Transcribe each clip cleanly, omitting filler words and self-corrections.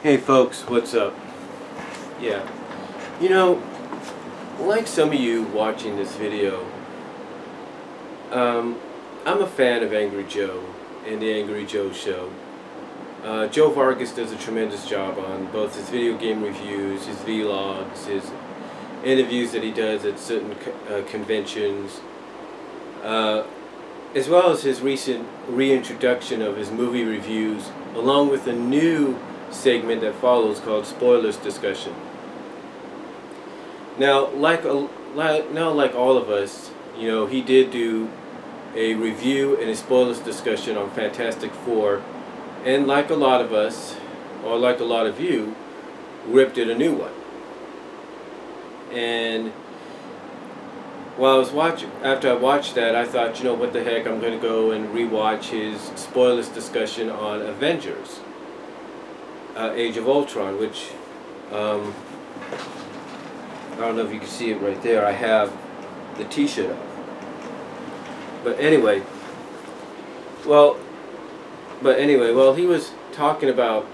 Hey folks, what's up? Yeah, you know, like some of you watching this video, I'm a fan of Angry Joe and the Angry Joe Show. Joe Vargas does a tremendous job on both his video game reviews, his vlogs, his interviews that he does at certain conventions, as well as his recent reintroduction of his movie reviews, along with a new segment that follows called Spoilers Discussion. Now, like all of us, he did do a review and a spoilers discussion on Fantastic Four, and like a lot of us, or like a lot of you, ripped it a new one. And while I was after I watched that, I thought, what the heck, I'm going to go and rewatch his spoilers discussion on Avengers. Age of Ultron, which I don't know if you can see it right there. I have the T-shirt of. But anyway, he was talking about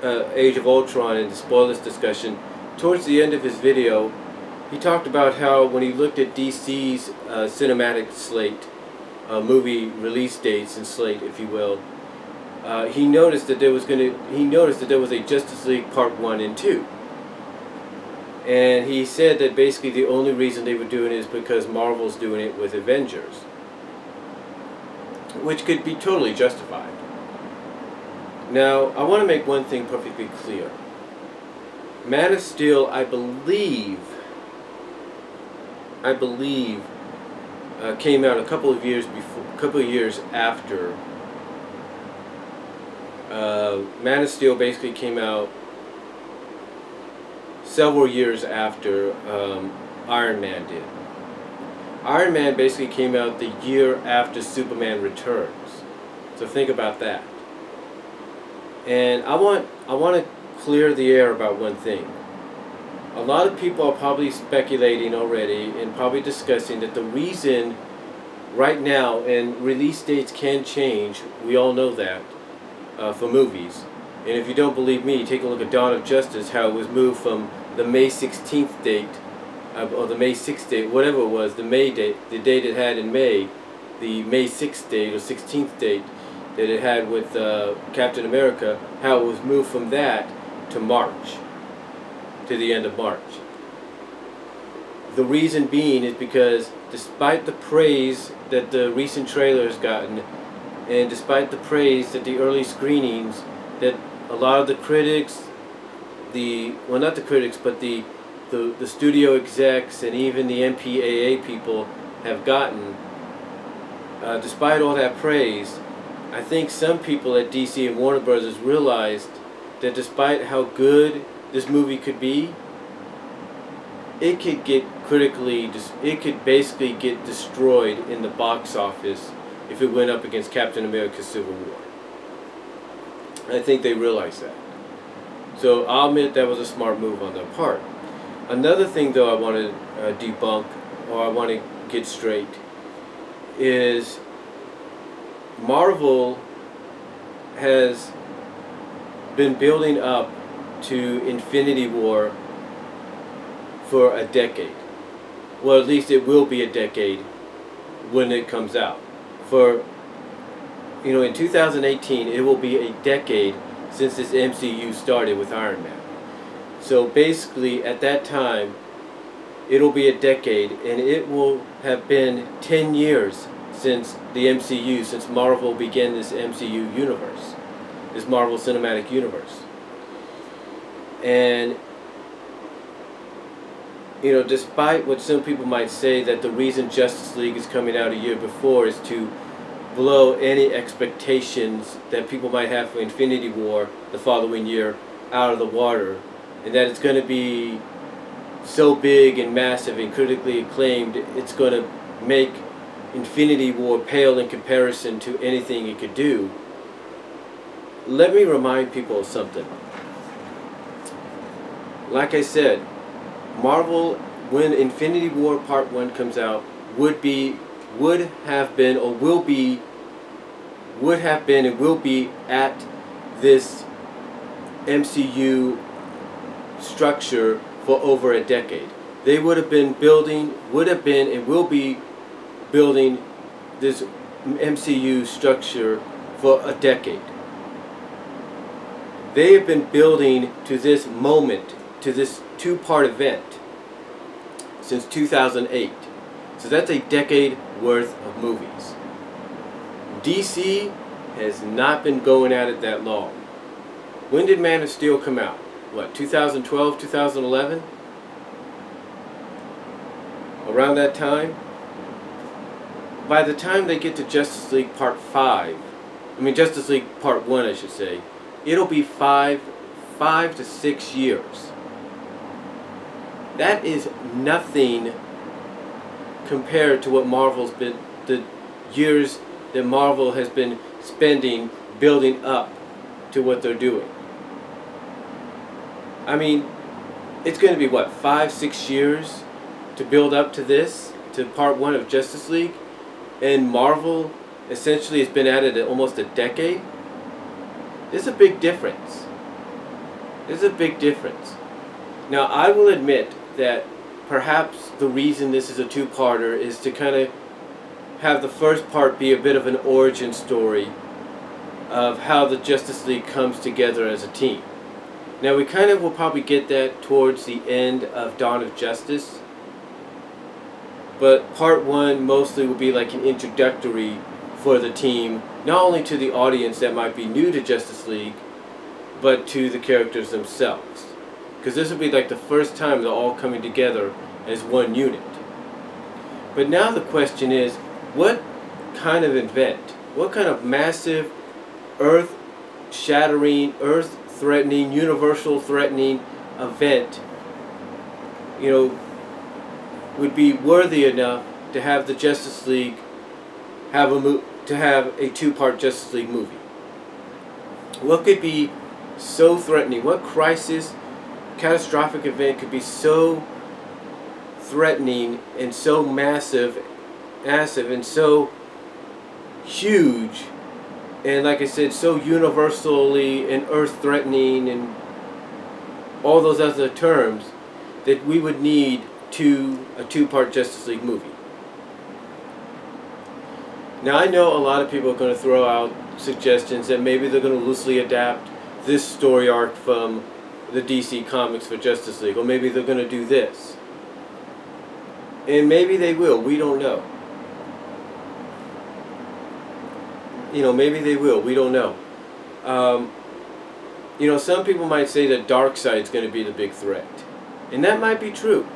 Age of Ultron in the spoilers discussion. Towards the end of his video, he talked about how when he looked at DC's cinematic slate, movie release dates and slate, if you will. He noticed that there was a Justice League Part 1 and 2. And he said that basically the only reason they were doing it is because Marvel's doing it with Avengers. Which could be totally justified. Now, I want to make one thing perfectly clear. Man of Steel, I believe, came out a couple of years after. Man of Steel basically came out several years after Iron Man did. Iron Man basically came out the year after Superman Returns. So think about that. And I want to clear the air about one thing. A lot of people are probably speculating already and probably discussing that the reason right now, and release dates can change, we all know that, for movies. And if you don't believe me, take a look at Dawn of Justice, how it was moved from the May 16th date, or the May 6th date, whatever it was, the May date, the date it had in May, the May 6th date or 16th date that it had with Captain America, how it was moved from that to March, to the end of March. The reason being is because despite the praise that the recent trailer has gotten, and despite the praise that the early screenings, that a lot of the critics, not the critics, but the studio execs and even the MPAA people have gotten, despite all that praise, I think some people at DC and Warner Brothers realized that despite how good this movie could be, it could basically get destroyed in the box office if it went up against Captain America Civil War. I think they realized that. So I'll admit that was a smart move on their part. Another thing though I want to debunk, or I want to get straight, is Marvel has been building up to Infinity War for a decade. Well, at least it will be a decade when it comes out. In 2018, it will be a decade since this MCU started with Iron Man. So basically, at that time, it'll be a decade, and it will have been 10 years since the MCU, since Marvel began this MCU universe, this Marvel Cinematic Universe. And, despite what some people might say that the reason Justice League is coming out a year before is to blow any expectations that people might have for Infinity War the following year out of the water, and that it's going to be so big and massive and critically acclaimed, it's going to make Infinity War pale in comparison to anything it could do. Let me remind people of something. Like I said, Marvel, when Infinity War Part 1 comes out, would have been and will be at this MCU structure for over a decade. They would have been building, and will be building this MCU structure for a decade. They have been building to this moment, to this two-part event, since 2008. So that's a decade worth of movies. DC has not been going at it that long. When did Man of Steel come out? What, 2012, 2011? Around that time? By the time they get to Justice League Part 5, Justice League Part 1 I should say, it'll be 5 to 6 years. That is nothing compared to what Marvel's been, the years that Marvel has been spending building up to what they're doing. I mean, it's going to be what, 5-6 years to build up to this, to Part 1 of Justice League, and Marvel essentially has been at it almost a decade. There's a big difference. There's a big difference. Now, I will admit that perhaps the reason this is a two-parter is to kind of have the first part be a bit of an origin story of how the Justice League comes together as a team. Now, we kind of will probably get that towards the end of Dawn of Justice, but Part 1 mostly will be like an introductory for the team, not only to the audience that might be new to Justice League, but to the characters themselves. Because this will be like the first time they're all coming together as one unit. But now the question is, what kind of event, what kind of massive, earth-shattering, earth-threatening, universal-threatening event, would be worthy enough to have the Justice League have a two-part Justice League movie? What could be so threatening? What crisis, catastrophic event could be so threatening and so massive and so huge, and like I said, so universally and earth-threatening and all those other terms, that we would need a two-part Justice League movie? Now, I know a lot of people are going to throw out suggestions that maybe they're going to loosely adapt this story arc from the DC Comics for Justice League, or maybe they're going to do this. And maybe they will, we don't know. Maybe they will, we don't know. Some people might say that Darkseid's going to be the big threat. And that might be true.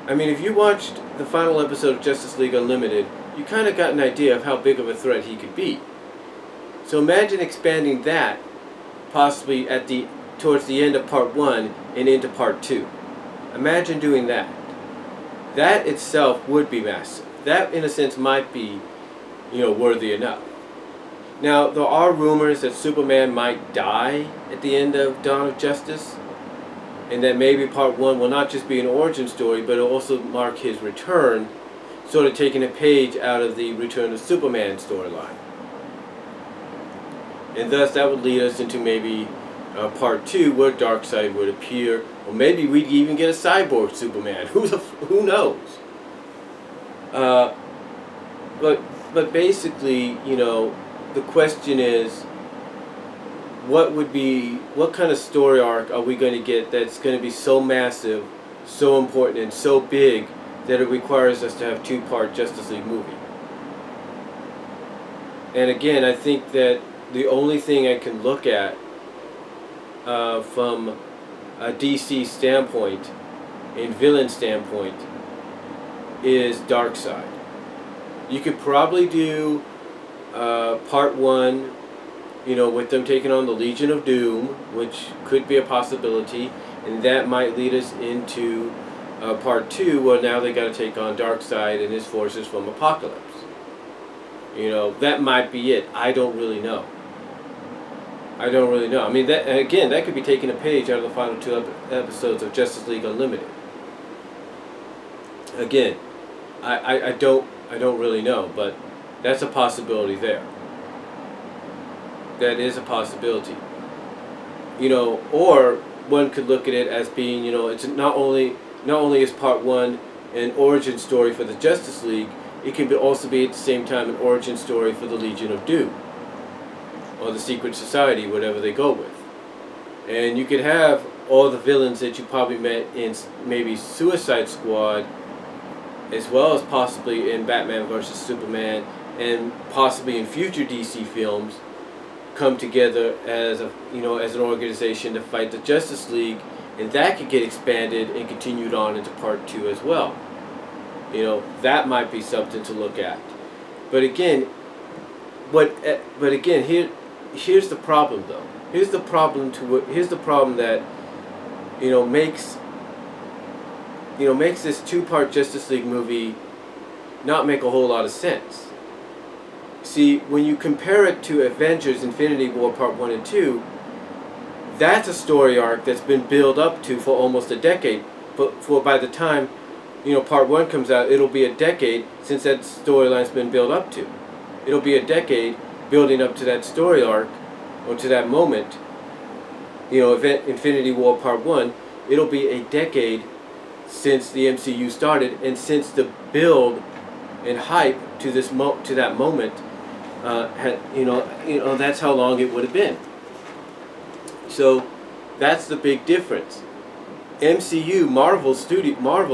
If you watched the final episode of Justice League Unlimited, you kind of got an idea of how big of a threat he could be. So imagine expanding that, possibly towards the end of Part 1 and into Part 2. Imagine doing that. That itself would be massive. That, in a sense, might be, worthy enough. Now, there are rumors that Superman might die at the end of Dawn of Justice, and that maybe Part 1 will not just be an origin story, but it'll also mark his return, sort of taking a page out of the Return of Superman storyline. And thus that would lead us into maybe Part 2 where Darkseid would appear, or maybe we'd even get a cyborg Superman. Who knows? But basically, the question is, what kind of story arc are we going to get that's going to be so massive, so important, and so big that it requires us to have two-part Justice League movie? And again, I think that the only thing I can look at from a DC standpoint and villain standpoint is Darkseid. You could probably do Part 1, with them taking on the Legion of Doom, which could be a possibility, and that might lead us into Part 2, where now they got to take on Darkseid and his forces from Apocalypse. That might be it. I don't really know. That could be taking a page out of the final 2 episodes of Justice League Unlimited. Again, I don't really know, but that's a possibility there. That is a possibility. or one could look at it as being, it's not only is part one an origin story for the Justice League, it can also be at the same time an origin story for the Legion of Doom or the Secret Society, whatever they go with. And you could have all the villains that you probably met in maybe Suicide Squad, as well as possibly in Batman vs. Superman, and possibly in future DC films, come together as as an organization to fight the Justice League, and that could get expanded and continued on into part two as well. That might be something to look at. But again, here's the problem though. Here's the problem that makes this two-part Justice League movie not make a whole lot of sense. See, when you compare it to Avengers Infinity War Part 1 and 2, that's a story arc that's been built up to for almost a decade. But by the time, Part 1 comes out, it'll be a decade since that storyline's been built up to. It'll be a decade building up to that story arc, or to that moment, Infinity War Part 1. It'll be a decade since the MCU started, and since the build and hype to that moment, that's how long it would have been. So that's the big difference. MCU, Marvel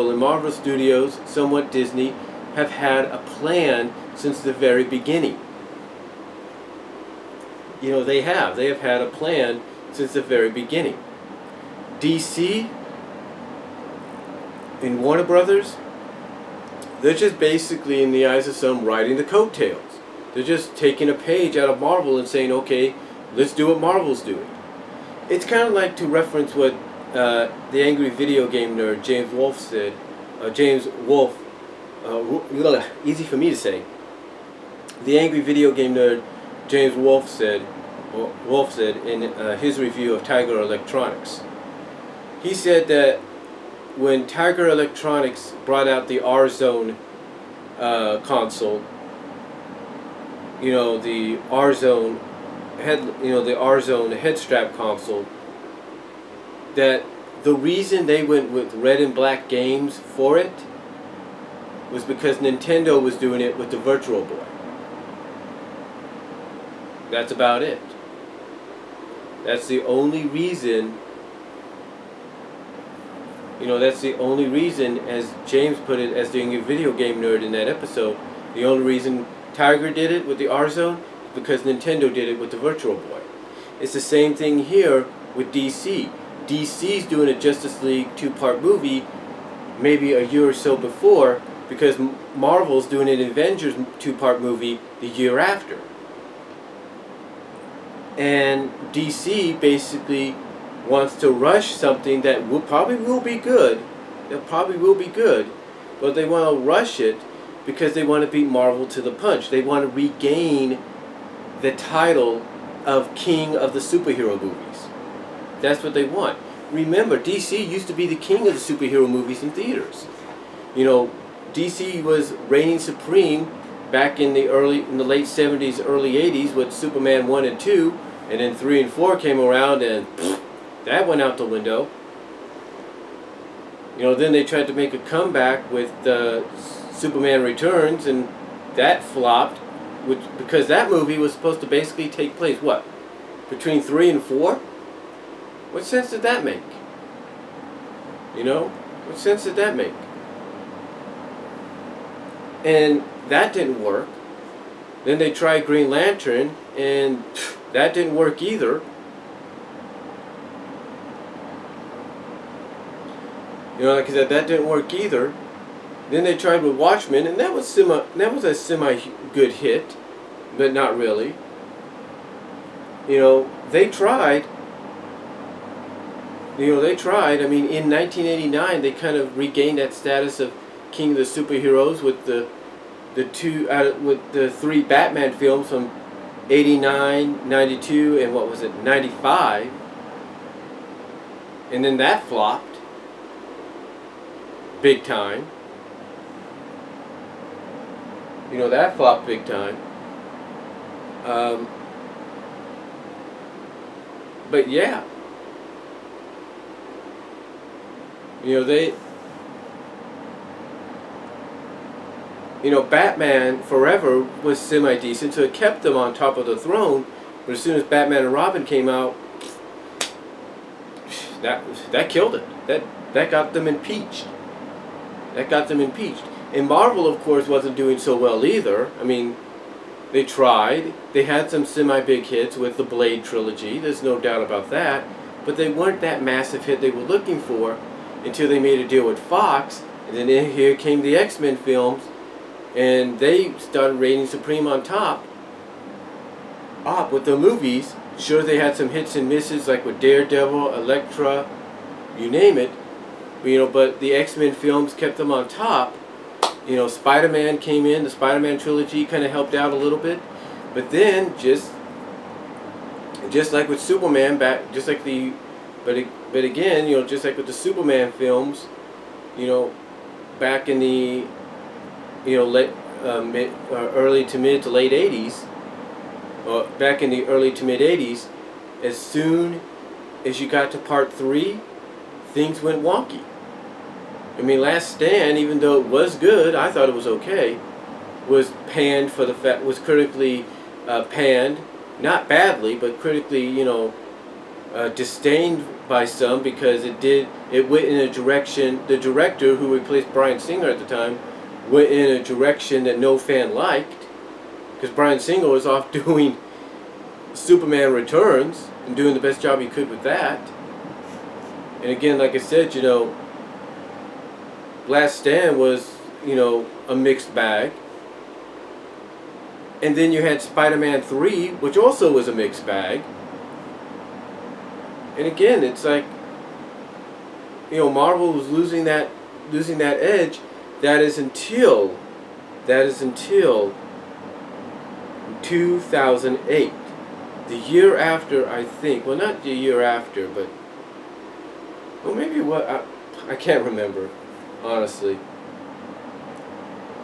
and Marvel Studios, somewhat Disney, have had a plan since the very beginning. They have had a plan since the very beginning. DC and Warner Brothers, they're just basically, in the eyes of some, riding the coattails. They're just taking a page out of Marvel and saying, okay, let's do what Marvel's doing. It's kind of like, to reference what the angry video game nerd James Wolfe said. Easy for me to say. The angry video game nerd James Wolfe said in his review of Tiger Electronics. He said that when Tiger Electronics brought out the R-Zone console, the R-Zone head strap console, that the reason they went with red and black games for it was because Nintendo was doing it with the Virtual Boy. That's about it. That's the only reason. That's the only reason, as James put it, as being a video game nerd in that episode, the only reason Tiger did it with the R-Zone is because Nintendo did it with the Virtual Boy. It's the same thing here with DC. DC's doing a Justice League two-part movie maybe a year or so before, because Marvel's doing an Avengers two-part movie the year after. And DC basically wants to rush something that probably will be good. But they want to rush it because they want to beat Marvel to the punch. They want to regain the title of king of the superhero movies. That's what they want. Remember, DC used to be the king of the superhero movies in theaters. DC was reigning supreme back in the late 70s, early 80s with Superman 1 and 2, and then 3 and 4 came around and that went out the window. Then they tried to make a comeback with Superman Returns, and that flopped, because that movie was supposed to basically take place, between 3 and 4? What sense did that make? What sense did that make? And that didn't work. Then they tried Green Lantern, and that didn't work either. Like I said, that didn't work either. Then they tried with Watchmen, and that was a semi good hit, but not really. They tried. I mean, in 1989, they kind of regained that status of king of the superheroes with the 3 Batman films from 89, 92, and 95. And then that flopped big time. That flopped big time. But yeah, You know, Batman Forever was semi-decent, so it kept them on top of the throne. But as soon as Batman and Robin came out, that killed it. That got them impeached. That got them impeached. And Marvel, of course, wasn't doing so well either. I mean, they tried. They had some semi-big hits with the Blade trilogy. There's no doubt about that. But they weren't that massive hit they were looking for until they made a deal with Fox. And then here came the X-Men films, and they started reigning supreme on top with the movies. Sure, they had some hits and misses, like with Daredevil, Elektra, you name it. But the X-Men films kept them on top. Spider-Man came in. The Spider-Man trilogy kind of helped out a little bit. But then, just like with Superman, but again, just like with the Superman films, back in the, early to mid to late 80s, back in the early to mid 80s, as soon as you got to part 3, things went wonky. I mean, Last Stand, even though it was good, I thought it was okay, was panned for the fact, was critically panned, not badly, but critically, disdained by some because it went in a direction. The director, who replaced Bryan Singer at the time, went in a direction that no fan liked, because Bryan Singer was off doing Superman Returns and doing the best job he could with that. And again, like I said, Last Stand was, a mixed bag. And then you had Spider-Man 3, which also was a mixed bag. And again, it's like, Marvel was losing that edge. That is until 2008. The year after, I think. Well, not the year after, but maybe I can't remember, honestly.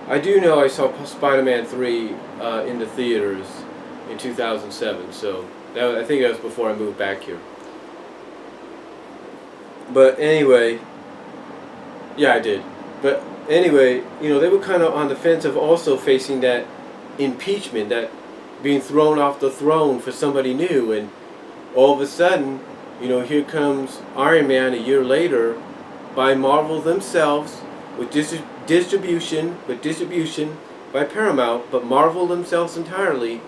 I do know I saw Spider-Man 3 in the theaters in 2007, so I think that was before I moved back here. But anyway, yeah, I did. But anyway, they were kind of on the fence of also facing that impeachment, that being thrown off the throne for somebody new, and all of a sudden, here comes Iron Man a year later by Marvel themselves with distribution by Paramount, but Marvel themselves entirely.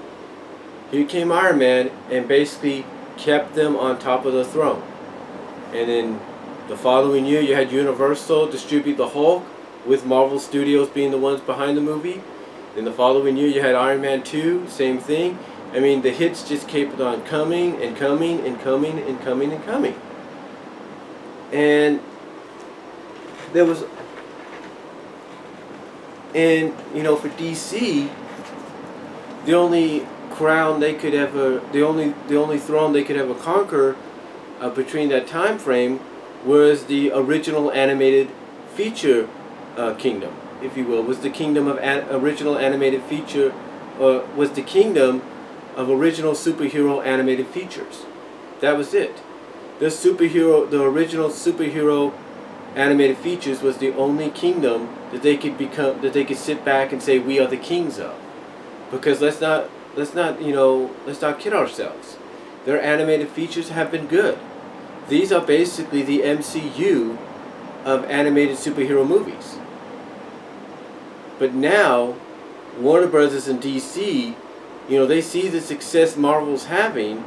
Here came Iron Man and basically kept them on top of the throne. And then the following year, you had Universal distribute the Hulk, with Marvel Studios being the ones behind the movie. Then the following year, you had Iron Man 2, same thing. I mean, the hits just kept on coming and coming and coming and coming and coming. And there was, for DC, the only crown they could ever, the only throne they could ever conquer between that time frame was the original animated feature kingdom, if you will. Was the kingdom of original animated feature, was the kingdom of original superhero animated features. That was it. The original superhero animated features was the only kingdom that they could sit back and say, we are the kings of. Because let's not kid ourselves. Their animated features have been good. These are basically the MCU of animated superhero movies. But now, Warner Brothers and DC, they see the success Marvel's having,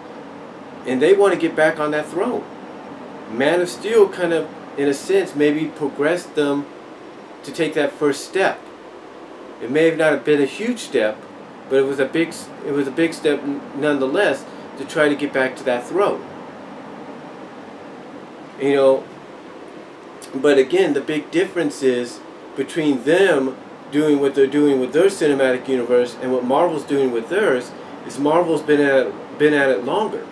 and they want to get back on that throne. Man of Steel kind of, in a sense, maybe progressed them to take that first step. It may have not been a huge step, but it was a big step nonetheless to try to get back to that throne. But again, the big difference is between them doing what they're doing with their cinematic universe and what Marvel's doing with theirs is Marvel's been at it longer.